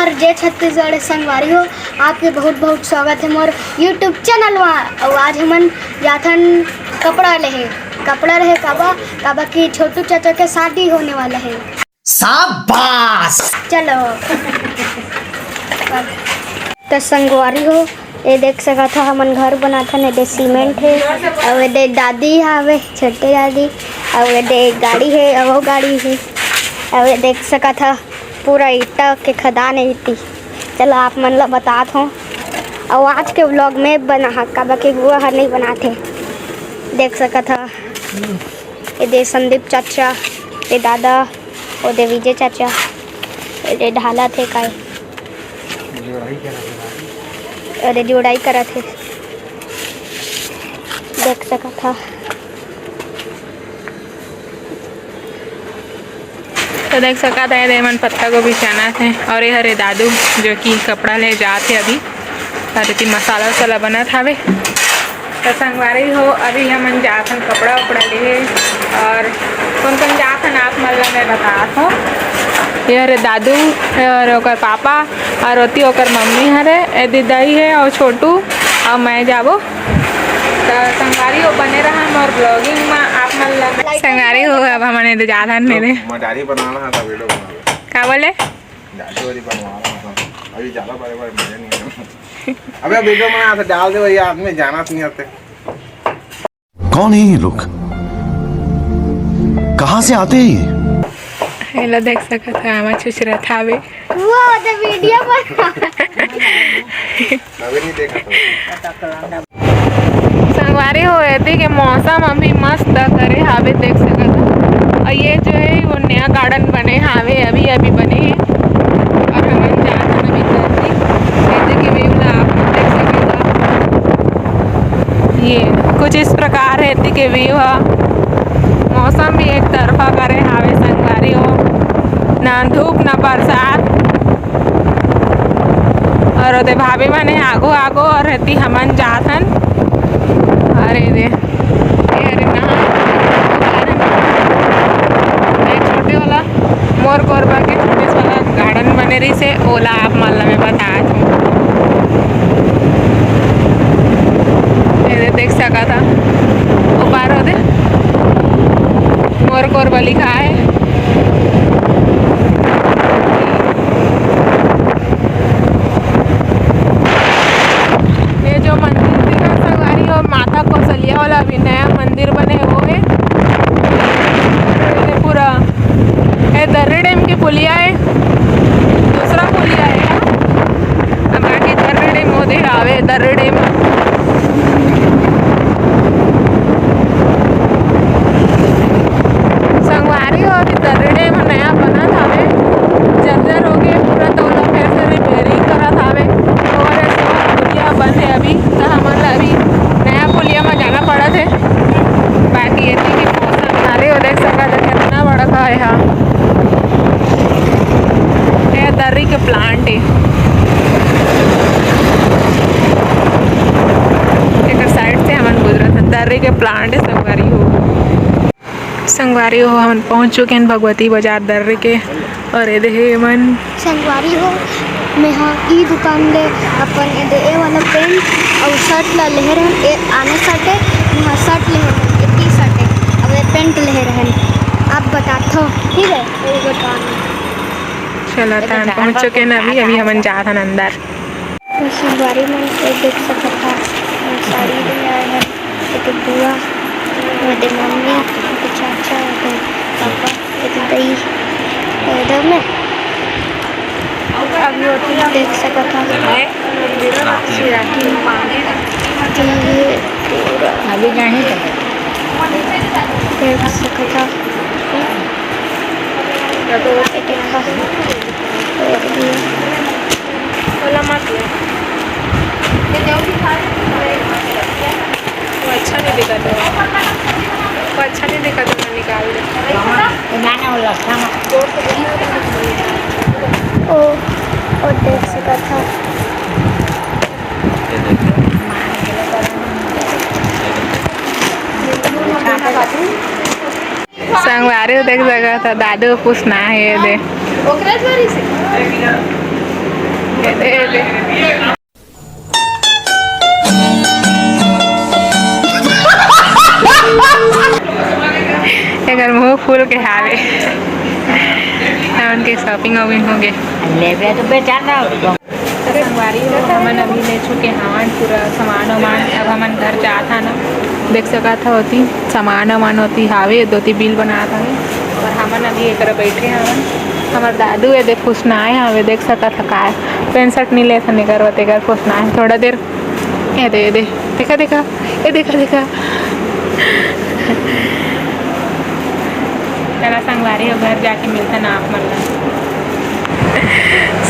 मोर जय छत्तीसगढ़ संगवारी हो आपके बहुत बहुत स्वागत है मोर यूट्यूब चैनल में। और आज हमन जाथन कपड़ा रहे काबा की छोटू चाचा के शादी होने वाला है। शाबाश। चलो तो संगवारी हो ये देख सका था हमन घर बना था ने सीमेंट है और ये दादी आवे छोटे दादी और ये गाड़ी है और वो गाड़ी है और ये देख सका था पूरा ईटा के खदान है इतनी। चलो आप मन ला बतात हूँ और आज के व्लॉग में बना काबा के हुआ हर नहीं बनाते देख सका था। ये दे संदीप चाचा ये दादा और दे विजय चाचा ये ढाला थे काय अरे जोड़ाई करा थे देख सका था। तो देख सका था ये मन पत्ता को बिछाना थे और ये हरे दादू जो कि कपड़ा ले जाते अभी और मसाला वसाला बना था वे। तो संगवारी हो अभी हमन जाथन कपड़ा उपड़ा ले और कौन कौन जाथन आप मल्ला मैं बतात हूँ। ये हरे दादू और ओकर पापा और होती ओकर मम्मी हरे ए दीदाई है और छोटू और मैं जाबो। तो संगवारी हो बने रहा मोर ब्लॉगिंग में आप मन संगवारी हो अब हमने तो जाथन मेरे मडारी बनाना था वीडियो बनाना क्या बोले दादी वाली बनवाना था अभी ज़्यादा बड़े मजे नहीं अबे वीडियो बना था डाल दे वही आदमी जाना नहीं आते। कौन है ये लोग, कहाँ से आते हैं? हेलो देख सका था हमारा चुचरा था वे वो तो वीडियो बना अभी नहीं देखा था। संगवारी हो थी कि मौसम अभी मस्त करे हावे देख सका था। और ये जो है वो नया गार्डन बने हावे अभी अभी बने हैं और हम जाना अभी जैसे कि व्यू आप देख सकेगा। ये कुछ इस प्रकार रहती कि व्यू मौसम भी एक तरफा करे हावे संगवारी हो ना धूप ना बरसात और ओदे भाभी मने आगो आगो और रहती हमन जाथन। अरे दे अरे नहा छोटे वाला मोर कोरबा के छोटे वाला गार्डन बने रही से ओला आप माला में बता दूँ देख सका था वो पार हो दे मोर कोरबा लिखा है। ये जो मंदिर थी ना संगवारी और माता कौशल्या वाला अभी नया मंदिर बने वो है पूरा ये दर्री डैम की पुलिया है दूसरा पुलिया है बाकी दर्री डैम वो दे आवे दर्री डैम संगवारी और दर्री डैम नया बना था वे जर्जर हो गए पूरा तो लोग फिर से रिपेयरिंग करा था वे और पुलिया बंद है अभी तो हमारा अभी नया पुलिया में जाना पड़ा थे। बाकी ये थी कि मौसम नारे हो देख सका था कितना बड़ा था यहाँ ये दर्री के प्लांट है एक साइड से हमन गुजरा था दर्री के प्लांट है संगवारी हो हम पहुँच चुके हैं भगवती बाजार दर्रे के और ये देखे मन संगवारी हो मैं हाँ ई दुकान ले अपन ए वाला पेंट और शर्ट ला ले रहे ए आने शर्ट है वहाँ शर्ट ले रहे टी शर्ट है अब ये पेंट ले रहे आप बताते हो ठीक है ये दुकान चलो हम पहुँच चुके हैं अभी अभी हम जा था अंदर। तो संगवारी में देख सकता था साड़ी ले आए हैं एक बुआ मेरे मम्मी मेरे चाचा मेरे पापा मेरी दही इधर में अभी होती देख सका था अभी नहीं देख सका था अच्छा नहीं दिखा था वो अच्छा नहीं दिखा था मैं निकाल दे ओ देख सका था संगवारी देख सका था दादू पूछना है ये दे अगर मुँह फूल के हावे उनके शॉपिंग वॉपिंग होंगे संगवारी हो हमन अभी ले चुके हवन पूरा सामान वामान। अब हमन घर जाता ना देख सका था होती सामान वामान होती हावे दोती बिल बना था और हमन अभी एक बैठे हवन। हमार दादू ये देख फुसनाए हवे देख सका था का पेंट शर्ट नहीं ले था निकर वते कर फुसनाए थोड़ा देर ये दे देखा देखा ये देखा चला संगवारी हो घर जाके मिलता ना आप मन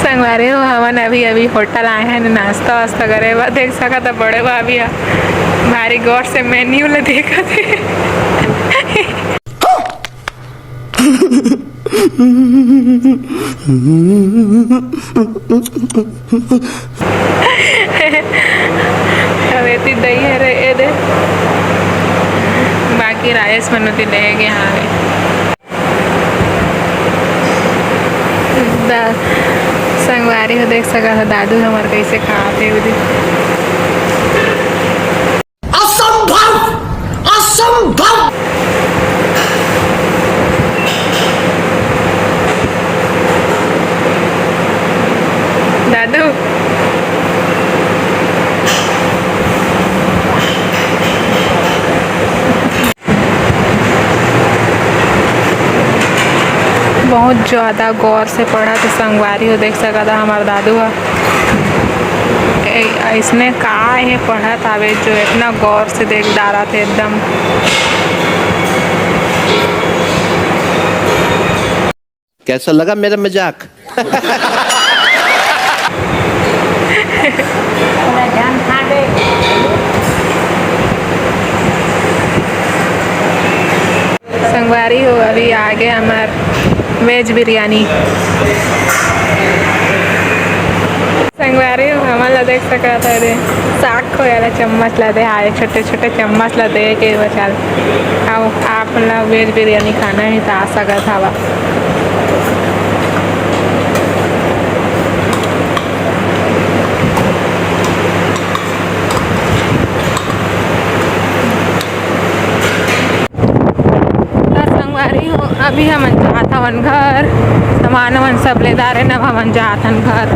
संगवारी हो हमन अभी होटल आए हैं नाश्ता वास्ता करे बा देख सका था बड़े भाभी भारी गौर से मेन्यू ले देखा थे अवेती दही है रे ए दे बाकी राइस बनती लेगे हाँ संगवारी हो देख सका था दादू हमारे कैसे खाते उधर असंभव असंभव दादू बहुत ज़्यादा गौर से पढ़ा तो संगवारी हो देख सका था हमारा दादू इसने कहा है पढ़ा था वे जो इतना गौर से देख डारा थे एकदम कैसा लगा मेरा मजाक संगवारी हो अभी आगे हमार वेज बिरयानी संगवारी हो हमारा देख सका था रे साग खोया चम्मच ला दे आए छोटे छोटे चम्मच ला दे के बचाल आओ आप लोग वेज बिरयानी खाना ही था आ सका था वा अभी हम जात हवन घर सामान वामान सब ले दार है नब हम जात हन घर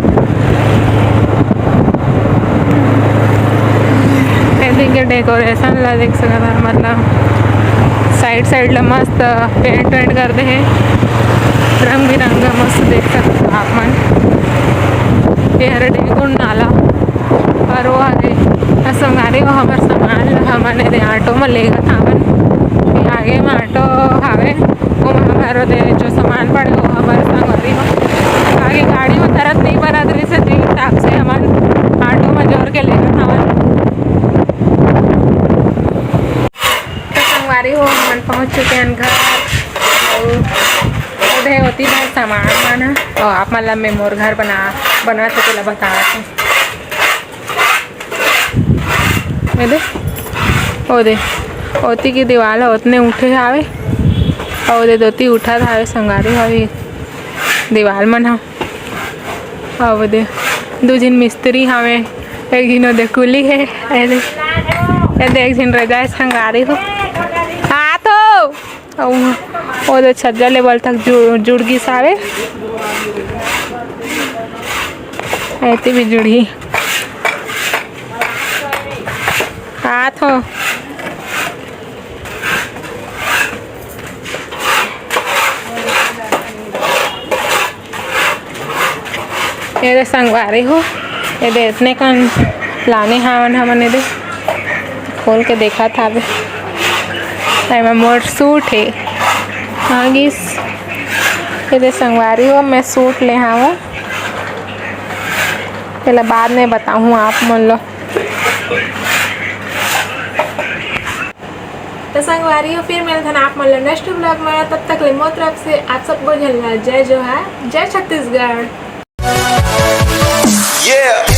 के डेकोरेशन ला देख सकता है मतलब साइड ला मस्त पेंट वेंट कर दे है रंग बिरंगा मस्त देख सकते आप मन ये हर डेगुण नाला और वो आगे संगारी वो हमारे सामान हमने दे ऑटो में लेगा था आगे में ऑटो हावे वो हमारे दे जो सामान पड़े वो हमारे संगवारी में आगे गाड़ी में तरत नहीं बरादरी से दी हिसाब से हमारे ऑटो में जोड़ के लेगा था तो संगवारी हो हम पहुँच चुके हैं घर उधर होती है सामान माना और आप मतलब मैं मोर घर बना सके बता दे ओती की दीवार उतने उठे आवे और दे दोती उठा था संगारी हवी दीवार मन और दे दो जिन मिस्त्री हवे एक जिनो दे कुली है एक जिन रजाए संगारी हो हाथ हो और दे छज्जा लेवल तक जुड़ गई सारे ऐसी भी जुड़ी हाथ हो ये संगवारी हो ये दे इतने कन लाने हावन हमने दे खोल के देखा था अभी मोर सूट है हाँ गिस ये दे संगवारी हो मैं सूट ले हाँ पहले बाद में बताऊँ आप मन लो तो संगवारी हो फिर मिलते हैं आप मन लो नेक्स्ट ब्लॉग में तब तक ले मोर तरफ से आप सबको जय जोहार जय छत्तीसगढ़ Yeah.